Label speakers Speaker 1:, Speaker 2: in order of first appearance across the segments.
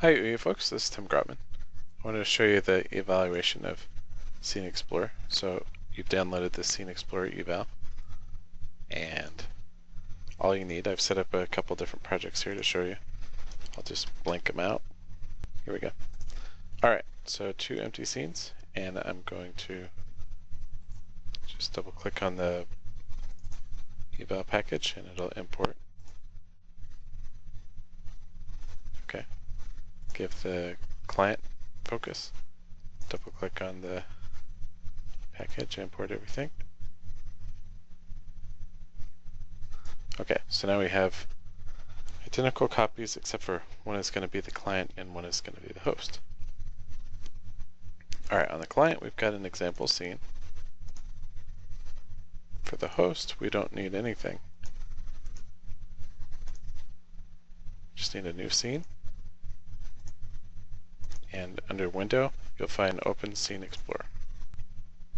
Speaker 1: Hi OUYA folks, this is Tim Grotman. I wanted to show you the evaluation of Scene Explorer. So you've downloaded the Scene Explorer eval, and all you need, I've set up a couple different projects here to show you. I'll just blank them out. Here we go. Alright, so 2 empty scenes, and I'm going to just double click on the eval package and it'll import. Okay. Give the client focus, double click on the package, import everything. Okay, so now we have identical copies except for one is going to be the client and one is going to be the host. Alright, on the client we've got an example scene. For the host we don't need anything. Just need a new scene. And under Window, you'll find Open Scene Explorer.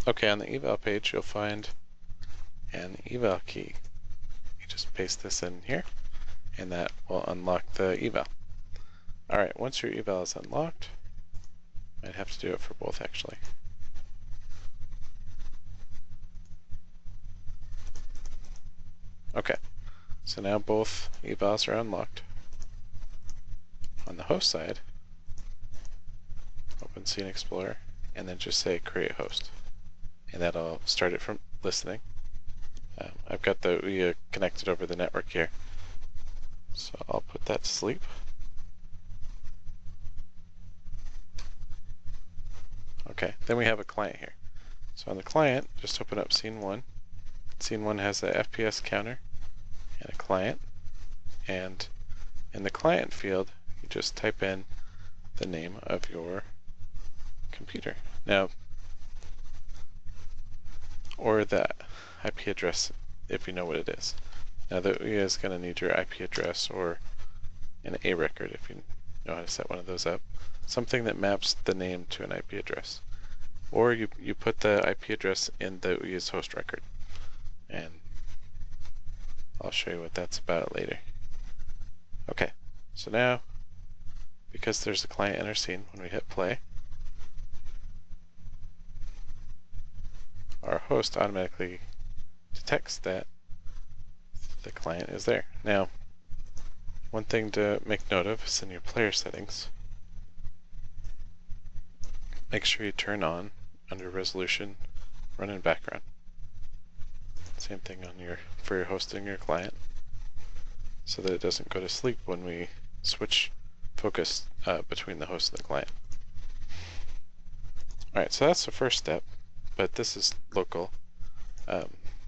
Speaker 1: Okay, on the eval page, you'll find an eval key. You just paste this in here, and that will unlock the eval. Alright, once your eval is unlocked, I'd have to do it for both actually. Okay, so now both evals are unlocked. On the host side, open Scene Explorer, and then just say create host. And that'll start it from listening. I've got the OUYA connected over the network here, so I'll put that to sleep. Okay, then we have a client here. So on the client, just open up scene 1. Scene 1 has a FPS counter and a client, and in the client field, you just type in the name of your computer. Now, or the IP address if you know what it is. Now the OUYA is going to need your IP address or an A record if you know how to set one of those up. Something that maps the name to an IP address. Or you put the IP address in the OUYA's host record. And I'll show you what that's about later. Okay, so now, because there's a client in our scene, when we hit play, our host automatically detects that the client is there. Now, one thing to make note of is in your player settings, make sure you turn on, under resolution, run in background. Same thing on for your hosting your client, so that it doesn't go to sleep when we switch focus between the host and the client. Alright, so that's the first step, but this is local.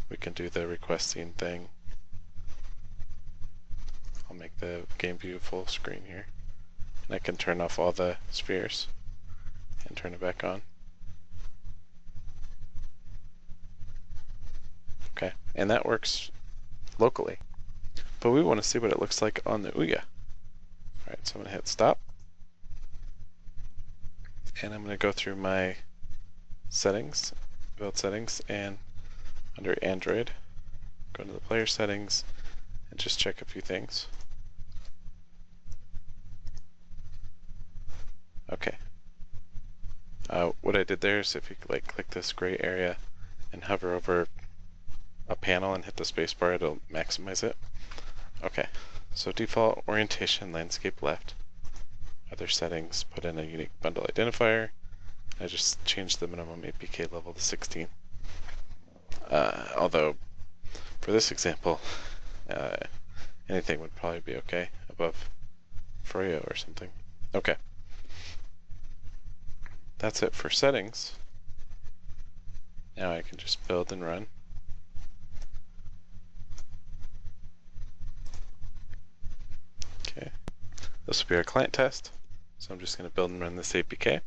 Speaker 1: We can do the request scene thing. I'll make the game view full screen here, and I can turn off all the spheres and turn it back on. Okay, and that works locally, but we want to see what it looks like on the OUYA. Alright, so I'm going to hit stop, and I'm going to go through my settings, build settings, and under Android, go to the player settings, and just check a few things. Okay. What I did there is if you click this gray area and hover over a panel and hit the spacebar, it'll maximize it. Okay, so default orientation, landscape left. Other settings, put in a unique bundle identifier. I just changed the minimum APK level to 16. Although, for this example, anything would probably be okay above Froyo or something. Okay. That's it for settings. Now I can just build and run. Okay. This will be our client test. So I'm just going to build and run this APK.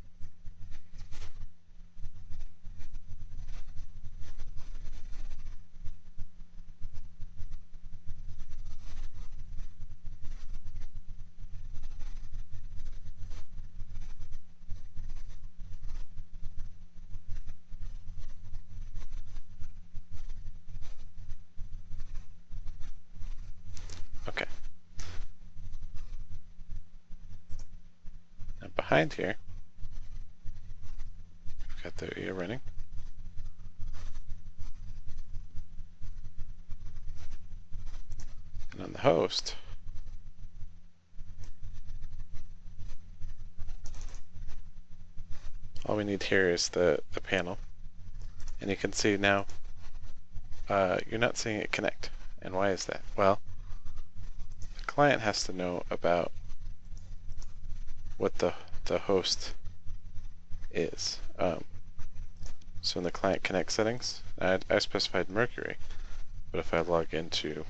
Speaker 1: Okay. behind here, we've got the OUYA running. And on the host, all we need here is the panel. And you can see now you're not seeing it connect. And why is that? Well, the client has to know about what the host is. So in the client connect settings, I specified Mercury, but if I log into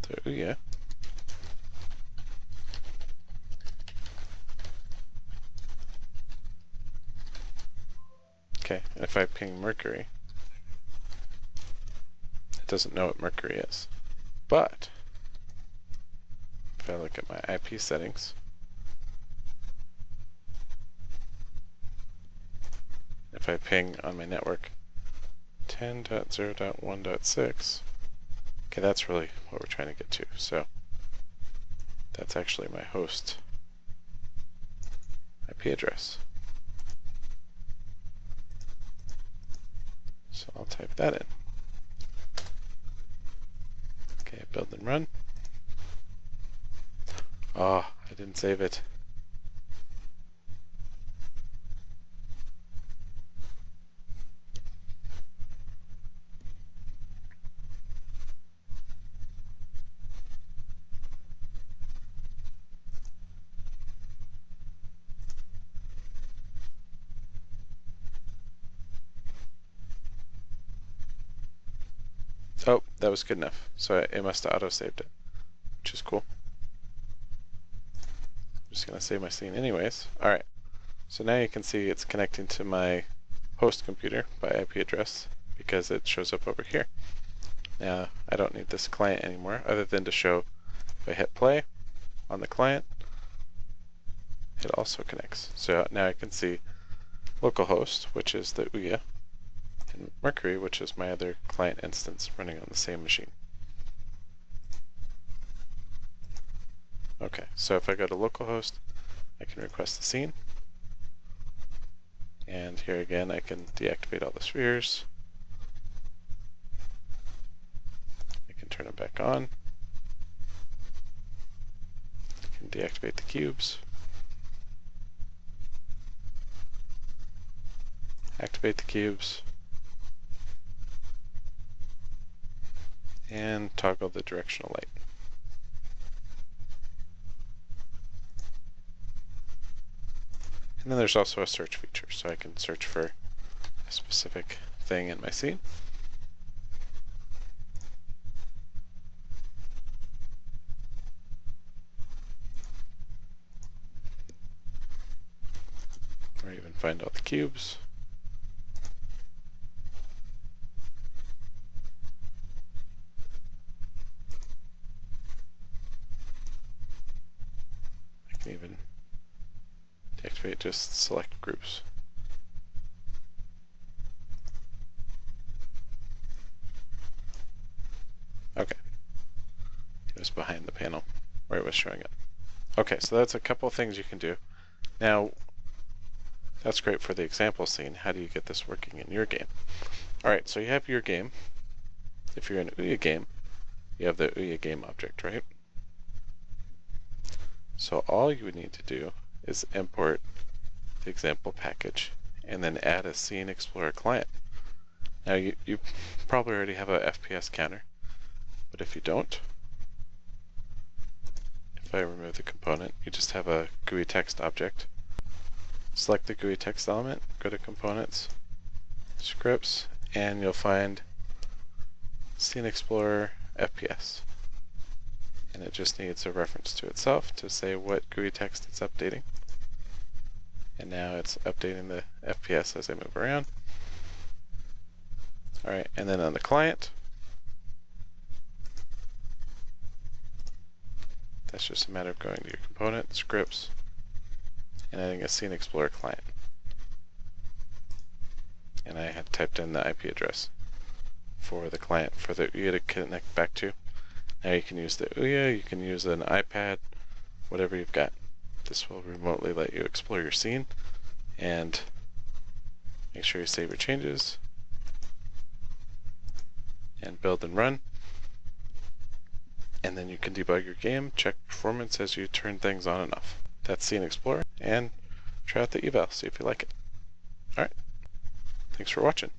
Speaker 1: the OUYA, okay, and if I ping Mercury, it doesn't know what Mercury is. But if I look at my IP settings, if I ping on my network 10.0.1.6, okay, that's really what we're trying to get to. So that's actually my host IP address. So I'll type that in. Okay, build and run. Oh, I didn't save it. Oh, that was good enough. So it must have auto-saved it, which is cool. I'm just going to save my scene anyways. Alright, so now you can see it's connecting to my host computer by IP address because it shows up over here. Now, I don't need this client anymore other than to show if I hit play on the client, it also connects. So now I can see localhost, which is the OUYA, and Mercury, which is my other client instance running on the same machine. Okay, so if I go to localhost, I can request the scene. And here again, I can deactivate all the spheres. I can turn them back on. I can deactivate the cubes. Activate the cubes. And toggle the directional light. And then there's also a search feature, so I can search for a specific thing in my scene. Or even find all the cubes. I can even deactivate just select groups. Okay. It was behind the panel where it was showing up. Okay, so that's a couple of things you can do. Now, that's great for the example scene. How do you get this working in your game? Alright, so you have your game. If you're in OUYA game, you have the OUYA game object, right? So all you would need to do is import the example package and then add a Scene Explorer client. Now you probably already have a FPS counter, but if you don't, if I remove the component, you just have a GUI text object. Select the GUI text element, go to Components, Scripts, and you'll find Scene Explorer FPS. And it just needs a reference to itself to say what GUI text it's updating. And now it's updating the FPS as I move around. Alright, and then on the client, that's just a matter of going to your component, scripts, and adding a Scene Explorer client. And I had typed in the IP address for the client for the OUYA to connect back to. Now you can use the OUYA, you can use an iPad, whatever you've got. This will remotely let you explore your scene, and make sure you save your changes, and build and run. And then you can debug your game, check performance as you turn things on and off. That's Scene Explorer, and try out the eval, see if you like it. Alright, thanks for watching.